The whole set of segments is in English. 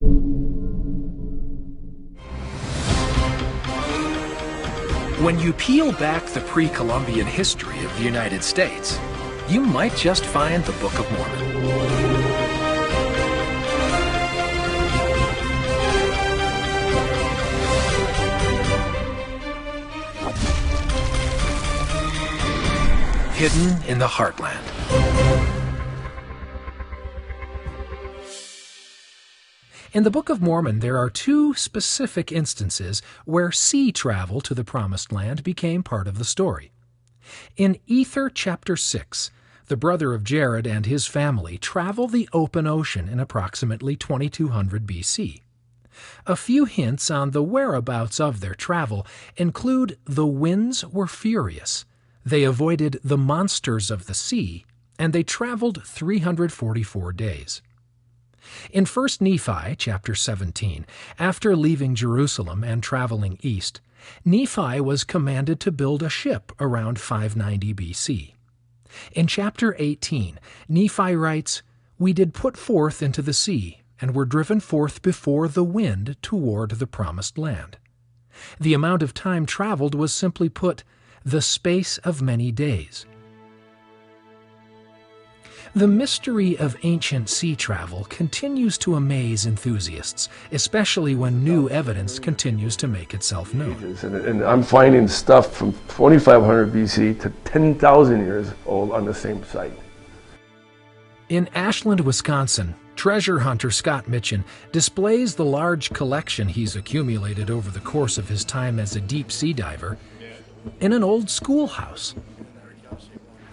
When you peel back the pre-Columbian history of the United States, you might just find the Book of Mormon. Hidden in the Heartland. In the Book of Mormon, there are two specific instances where sea travel to the Promised Land became part of the story. In Ether chapter 6, the brother of Jared and his family travel the open ocean in approximately 2200 BC. A few hints on the whereabouts of their travel include the winds were furious, they avoided the monsters of the sea, and they traveled 344 days. In 1 Nephi chapter 17, after leaving Jerusalem and traveling east, Nephi was commanded to build a ship around 590 BC. In chapter 18, Nephi writes, "We did put forth into the sea, and were driven forth before the wind toward the promised land." The amount of time traveled was simply put, the space of many days. The mystery of ancient sea travel continues to amaze enthusiasts, especially when new evidence continues to make itself known. And I'm finding stuff from 2500 BC to 10,000 years old on the same site. In Ashland, Wisconsin, treasure hunter Scott Mitchen displays the large collection he's accumulated over the course of his time as a deep sea diver in an old schoolhouse.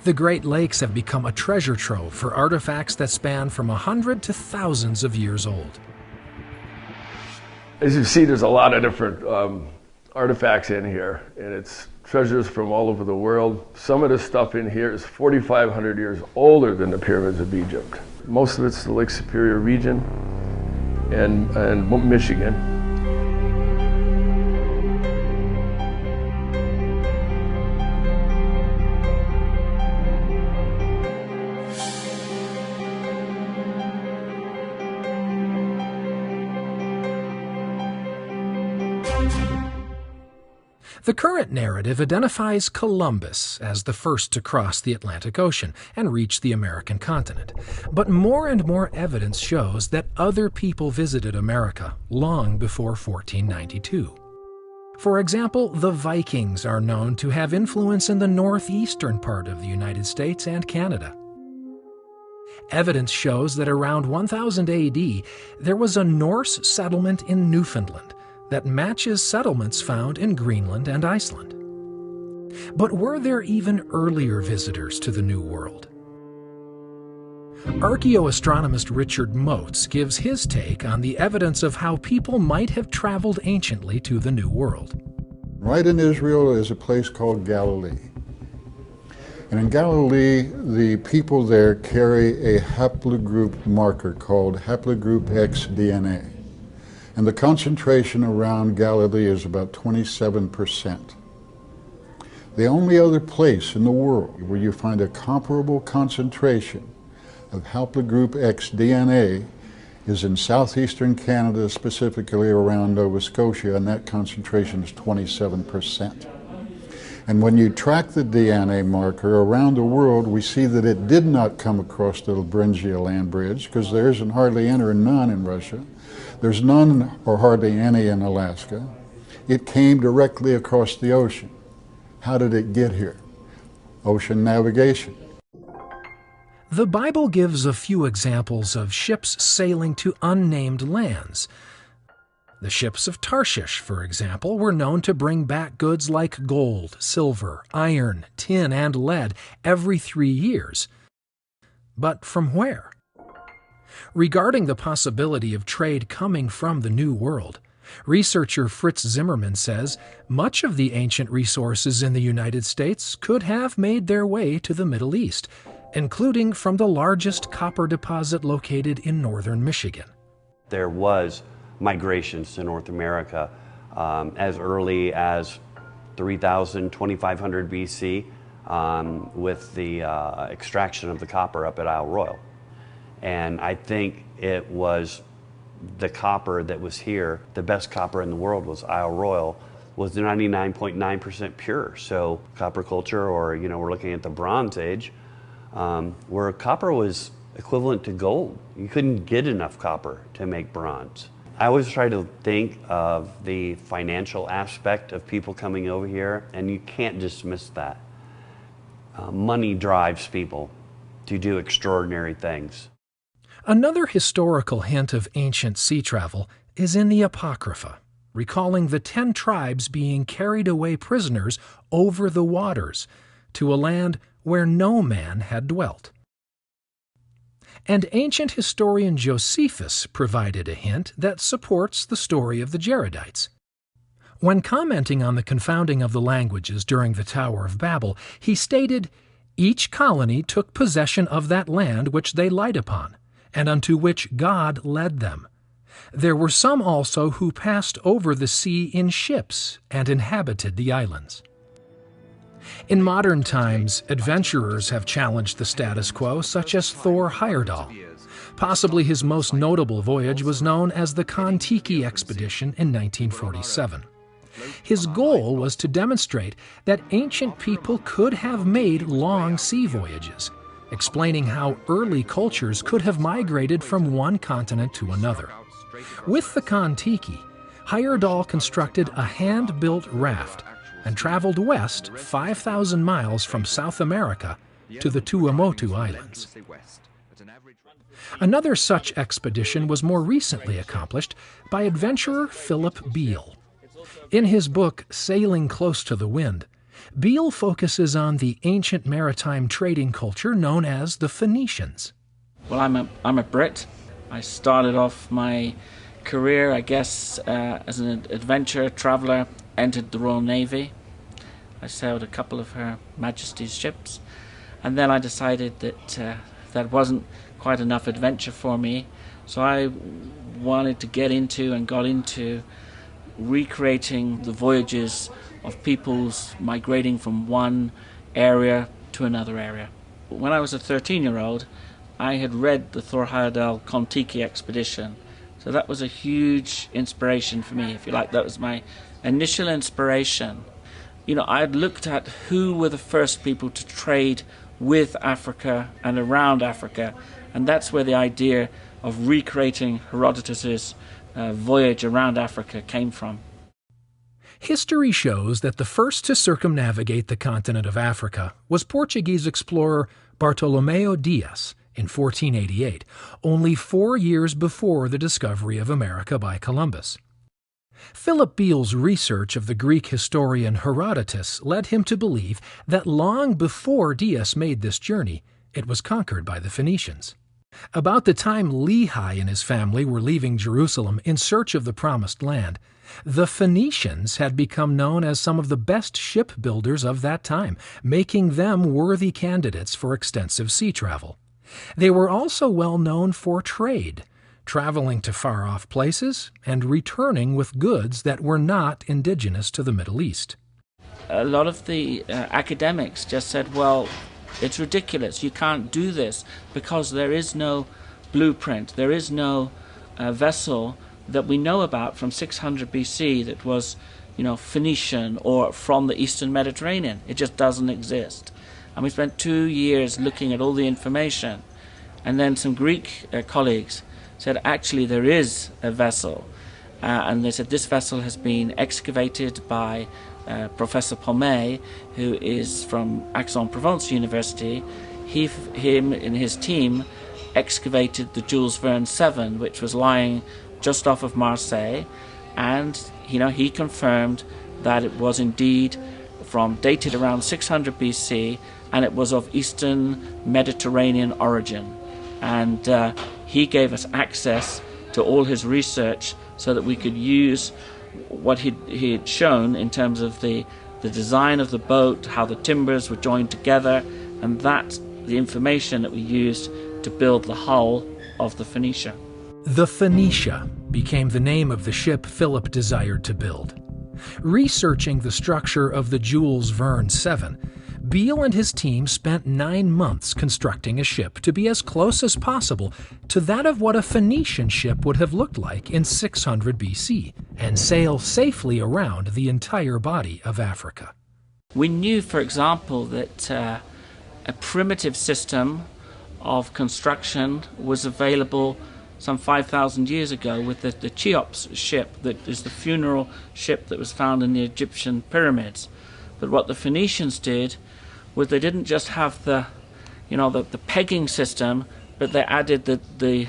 The Great Lakes have become a treasure trove for artifacts that span from 100 to thousands of years old. As you see, there's a lot of different artifacts in here, and it's treasures from all over the world. Some of the stuff in here is 4,500 years older than the pyramids of Egypt. Most of it's the Lake Superior region and Michigan. The current narrative identifies Columbus as the first to cross the Atlantic Ocean and reach the American continent. But more and more evidence shows that other people visited America long before 1492. For example, the Vikings are known to have influence in the northeastern part of the United States and Canada. Evidence shows that around 1000 AD, there was a Norse settlement in Newfoundland that matches settlements found in Greenland and Iceland. But were there even earlier visitors to the New World? Archaeoastronomist Richard Moats gives his take on the evidence of how people might have traveled anciently to the New World. Right in Israel is a place called Galilee. And in Galilee, the people there carry a haplogroup marker called haplogroup X DNA. And the concentration around Galilee is about 27%. The only other place in the world where you find a comparable concentration of haplogroup X DNA is in southeastern Canada, specifically around Nova Scotia, and that concentration is 27%. And when you track the DNA marker around the world, we see that it did not come across the Beringia land bridge, because there isn't hardly any or none in Russia. There's none or hardly any in Alaska. It came directly across the ocean. How did it get here? Ocean navigation. The Bible gives a few examples of ships sailing to unnamed lands. The ships of Tarshish, for example, were known to bring back goods like gold, silver, iron, tin, and lead every 3 years. But from where? Regarding the possibility of trade coming from the New World, researcher fritzzimmerman says much of the ancient resources in the United States could have made their way to the Middle East, including from the largest copper deposit located in northern Michigan. There was migrations to North America as early as 3000, 2500 BC with the extraction of the copper up at Isle Royal. And I think it was the copper that was here, the best copper in the world was Isle Royal, was 99.9% pure. So copper culture, or we're looking at the Bronze Age, where copper was equivalent to gold. You couldn't get enough copper to make bronze. I always try to think of the financial aspect of people coming over here, and you can't dismiss that. Money drives people to do extraordinary things. Another historical hint of ancient sea travel is in the Apocrypha, recalling the 10 tribes being carried away prisoners over the waters to a land where no man had dwelt. And ancient historian Josephus provided a hint that supports the story of the Jaredites. When commenting on the confounding of the languages during the Tower of Babel, he stated, "Each colony took possession of that land which they light upon, and unto which God led them. There were some also who passed over the sea in ships and inhabited the islands." In modern times, adventurers have challenged the status quo, such as Thor Heyerdahl. Possibly his most notable voyage was known as the Kontiki expedition in 1947. His goal was to demonstrate that ancient people could have made long sea voyages, explaining how early cultures could have migrated from one continent to another. With the Kontiki, Heyerdahl constructed a hand-built raft and traveled west 5,000 miles from South America to the Tuamotu Islands. Another such expedition was more recently accomplished by adventurer Philip Beale. In his book, Sailing Close to the Wind, Beale focuses on the ancient maritime trading culture known as the Phoenicians. Well, I'm a Brit. I started off my career, I guess, as an adventurer, traveller, entered the Royal Navy. I sailed a couple of Her Majesty's ships, and then I decided that that wasn't quite enough adventure for me, so I wanted to get into and got into recreating the voyages of peoples migrating from one area to another area. When I was a 13-year-old, I had read the Thor Heyerdahl Kontiki expedition, so that was a huge inspiration for me, if you like. That was my initial inspiration. I had looked at who were the first people to trade with Africa and around Africa, and that's where the idea of recreating Herodotus's voyage around Africa came from. History shows that the first to circumnavigate the continent of Africa was Portuguese explorer Bartolomeu Dias in 1488, only 4 years before the discovery of America by Columbus. Philip Beale's research of the Greek historian Herodotus led him to believe that long before Dias made this journey, it was conquered by the Phoenicians. About the time Lehi and his family were leaving Jerusalem in search of the Promised Land, the Phoenicians had become known as some of the best shipbuilders of that time, making them worthy candidates for extensive sea travel. They were also well known for trade, traveling to far-off places and returning with goods that were not indigenous to the Middle East. A lot of the academics just said, well, it's ridiculous, you can't do this because there is no blueprint, there is no vessel that we know about from 600 BC that was, Phoenician or from the Eastern Mediterranean. It just doesn't exist. And we spent 2 years looking at all the information, and then some Greek colleagues said, actually there is a vessel, and they said this vessel has been excavated by Professor Pommet, who is from Aix-en-Provence University. Him and his team excavated the Jules Verne 7, which was lying just off of Marseille, and he confirmed that it was indeed dated around 600 BC, and it was of Eastern Mediterranean origin. And he gave us access to all his research so that we could use what he had shown in terms of the design of the boat, how the timbers were joined together, and that's the information that we used to build the hull of the Phoenicia. The Phoenicia became the name of the ship Philip desired to build. Researching the structure of the Jules Verne 7, Beale and his team spent 9 months constructing a ship to be as close as possible to that of what a Phoenician ship would have looked like in 600 BC, and sail safely around the entire body of Africa. We knew, for example, that a primitive system of construction was available some 5,000 years ago with the Cheops ship, that is the funeral ship that was found in the Egyptian pyramids. But what the Phoenicians did was they didn't just have the pegging system, but they added the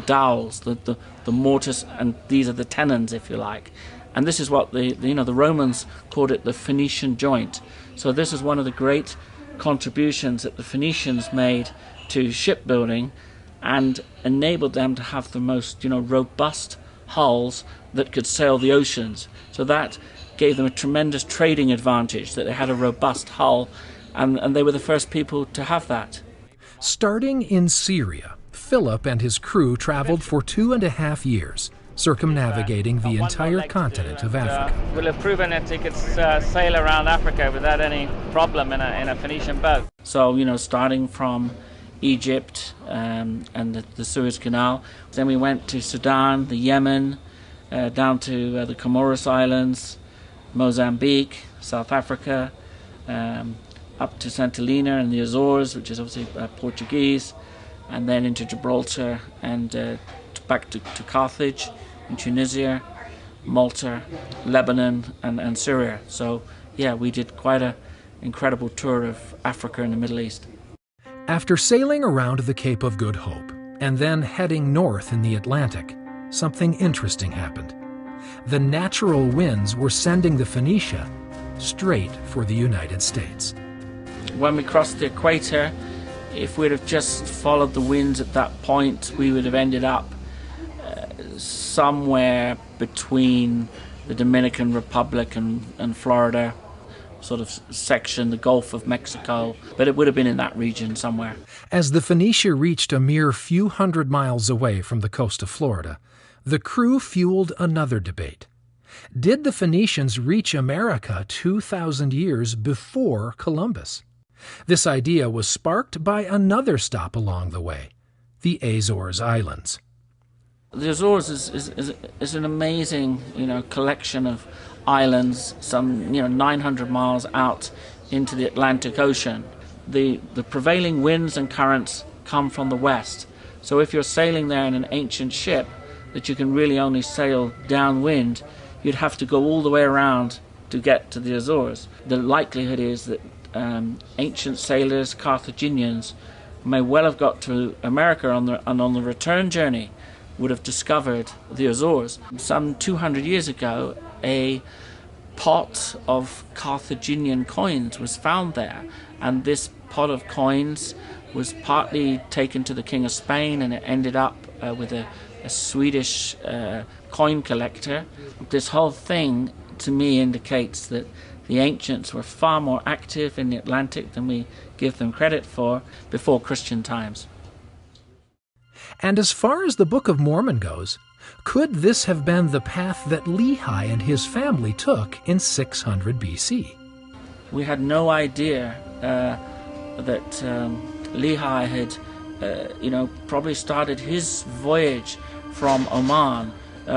dowels, the mortise, and these are the tenons, if you like. And this is what the Romans called it, the Phoenician joint. So this is one of the great contributions that the Phoenicians made to shipbuilding, and enabled them to have the most robust hulls that could sail the oceans. So that gave them a tremendous trading advantage, that they had a robust hull, and they were the first people to have that. Starting in Syria, Philip and his crew traveled for 2.5 years, circumnavigating the entire continent of Africa. We'll have proven that it could sail around Africa without any problem in a Phoenician boat. So, starting from Egypt and the Suez Canal, then we went to Sudan, the Yemen, down to the Comoros Islands, Mozambique, South Africa, up to St. Helena and the Azores, which is obviously Portuguese, and then into Gibraltar and back to Carthage in Tunisia, Malta, Lebanon, and Syria. So yeah, we did quite an incredible tour of Africa and the Middle East. After sailing around the Cape of Good Hope and then heading north in the Atlantic, something interesting happened. The natural winds were sending the Phoenicia straight for the United States. When we crossed the equator, if we'd have just followed the winds at that point, we would have ended up somewhere between the Dominican Republic and Florida, sort of section, the Gulf of Mexico, but it would have been in that region somewhere. As the Phoenicia reached a mere few hundred miles away from the coast of Florida, the crew fueled another debate. Did the Phoenicians reach America 2,000 years before Columbus? This idea was sparked by another stop along the way, the Azores Islands. The Azores is an amazing, collection of islands, some 900 miles out into the Atlantic Ocean. The prevailing winds and currents come from the west. So if you're sailing there in an ancient ship that you can really only sail downwind, you'd have to go all the way around to get to the Azores. The likelihood is that ancient sailors, Carthaginians, may well have got to America on the return journey would have discovered the Azores. Some 200 years ago, a pot of Carthaginian coins was found there, and this pot of coins was partly taken to the King of Spain, and it ended up with a Swedish coin collector. This whole thing, to me, indicates that the ancients were far more active in the Atlantic than we give them credit for before Christian times. And as far as the Book of Mormon goes, could this have been the path that Lehi and his family took in 600 BC? We had no idea that Lehi had, probably started his voyage from Oman.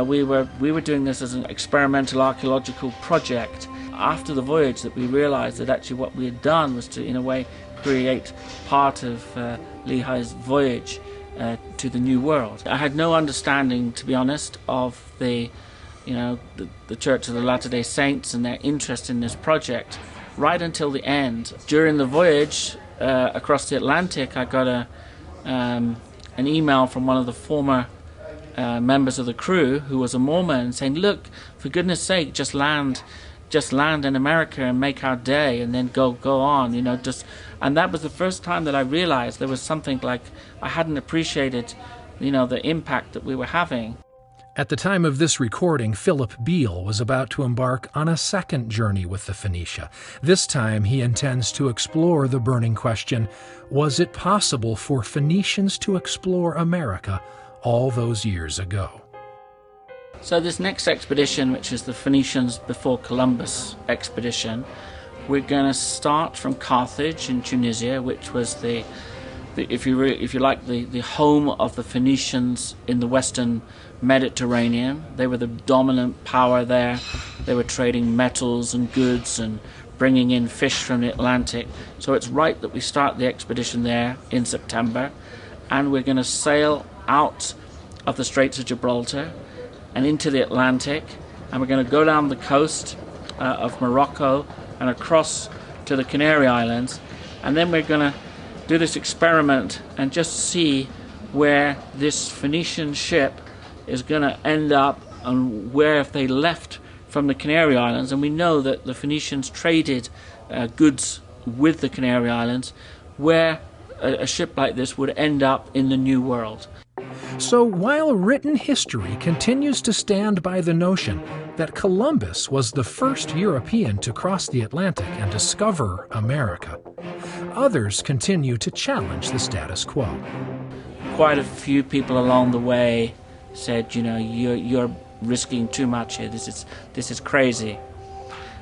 We were doing this as an experimental archaeological project. After the voyage, that we realized that actually what we had done was to, in a way, create part of Lehi's voyage to the New World. I had no understanding, to be honest, of the Church of the Latter-day Saints and their interest in this project right until the end. During the voyage across the Atlantic, I got an email from one of the former members of the crew who was a Mormon saying, "Look, for goodness sake, just land in America and make our day, and then go on, and that was the first time that I realized there was something like I hadn't appreciated, the impact that we were having." At the time of this recording, Philip Beale was about to embark on a second journey with the Phoenicia. This time he intends to explore the burning question, was it possible for Phoenicians to explore America all those years ago? So this next expedition, which is the Phoenicians before Columbus expedition, we're going to start from Carthage in Tunisia, which was the if you like, the home of the Phoenicians in the Western Mediterranean. They were the dominant power there. They were trading metals and goods and bringing in fish from the Atlantic. So it's right that we start the expedition there in September, and we're going to sail out of the Straits of Gibraltar and into the Atlantic, and we're going to go down the coast of Morocco and across to the Canary Islands, and then we're going to do this experiment and just see where this Phoenician ship is going to end up, and where if they left from the Canary Islands. And we know that the Phoenicians traded goods with the Canary Islands, where a ship like this would end up in the New World. So while written history continues to stand by the notion that Columbus was the first European to cross the Atlantic and discover America, others continue to challenge the status quo. Quite a few people along the way said, you know, you're risking too much here. This is crazy.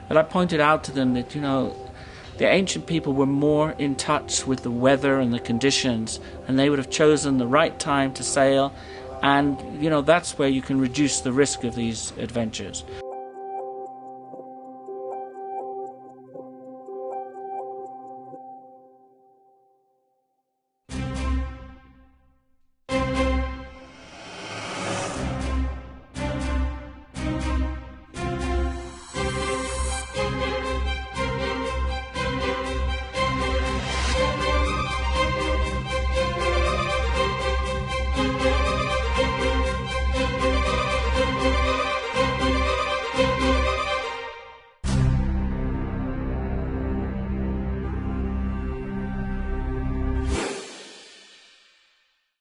But I pointed out to them that, you know, the ancient people were more in touch with the weather and the conditions, and they would have chosen the right time to sail, and, you know, that's where you can reduce the risk of these adventures.